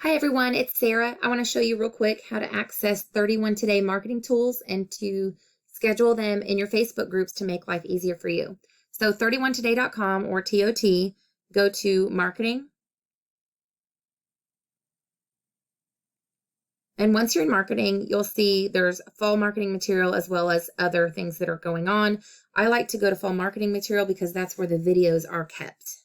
Hi everyone, it's Sarah. I want to show you real quick how to access 31 Today marketing tools and to schedule them in your Facebook groups to make life easier for you. So 31today.com or TOT, go to marketing. And once you're in marketing, you'll see there's fall marketing material as well as other things that are going on. I like to go to fall marketing material because that's where the videos are kept.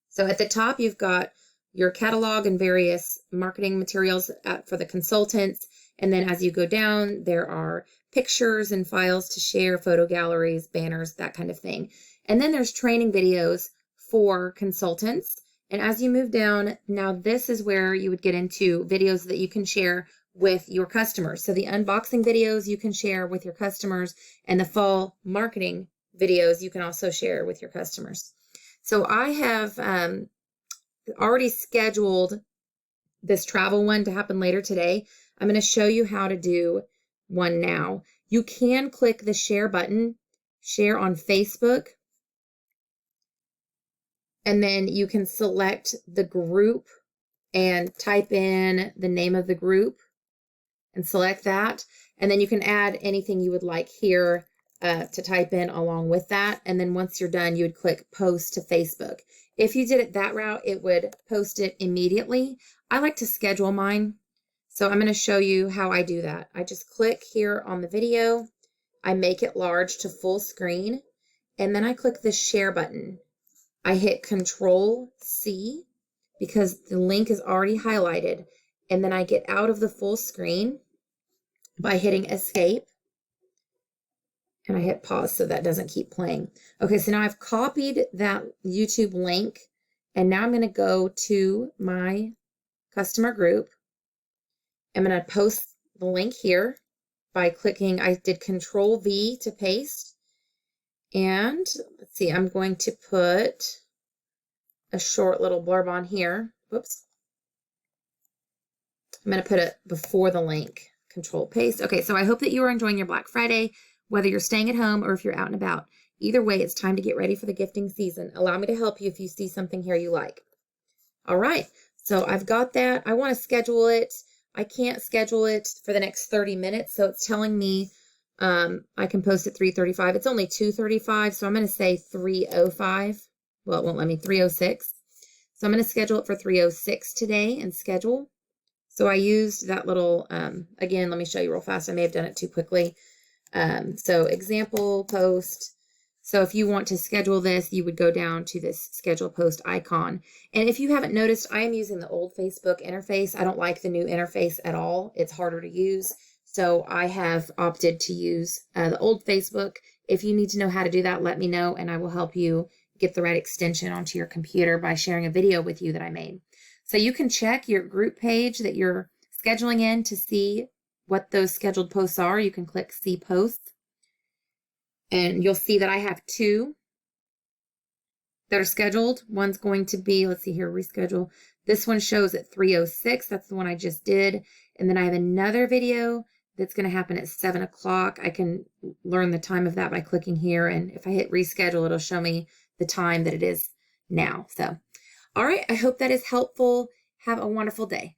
So at the top, you've got your catalog and various marketing materials for the consultants. And then as you go down, there are pictures and files to share, photo galleries, banners, that kind of thing. And then there's training videos for consultants. And as you move down, now this is where you would get into videos that you can share with your customers. So the unboxing videos you can share with your customers, and the fall marketing videos you can also share with your customers. So I have already scheduled this travel one to happen later today. I'm going to show you how to do one now. You can click the share button, share on Facebook, and then you can select the group and type in the name of the group and select that. And then you can add anything you would like here to type in along with that. And then once you're done, you would click post to Facebook. If you did it that route, it would post it immediately. I like to schedule mine. So I'm going to show you how I do that. I just click here on the video. I make it large to full screen. And then I click the share button. I hit Control C because the link is already highlighted. And then I get out of the full screen by hitting Escape. And I hit pause so that doesn't keep playing. Okay, so now I've copied that YouTube link, and now I'm going to go to my customer group. I'm going to post the link here by clicking, I did Control V to paste. And let's see, I'm going to put a short little blurb on here. Whoops. I'm going to put it before the link. Control paste. Okay, so I hope that you are enjoying your Black Friday, whether you're staying at home or if you're out and about. Either way, it's time to get ready for the gifting season. Allow me to help you if you see something here you like. All right, so I've got that. I want to schedule it. I can't schedule it for the next 30 minutes, so it's telling me I can post at 3:35. It's only 2:35, so I'm going to say 3:05. Well, it won't let me, 3:06. So I'm going to schedule it for 3:06 today and schedule. So I used that little, again, let me show you real fast. I may have done it too quickly. So example post. So if you want to schedule this, you would go down to this schedule post icon. And if you haven't noticed, I am using the old Facebook interface. I don't like the new interface at all. It's harder to use. So I have opted to use the old Facebook. If you need to know how to do that, let me know, and I will help you get the right extension onto your computer by sharing a video with you that I made. So you can check your group page that you're scheduling in to see what those scheduled posts are. You can click See Posts, and you'll see that I have two that are scheduled. One's going to be, let's see here, reschedule. This one shows at 3:06. That's the one I just did. And then I have another video that's going to happen at 7 o'clock. I can learn the time of that by clicking here. And if I hit reschedule, it'll show me the time that it is now. So, all right, I hope that is helpful. Have a wonderful day.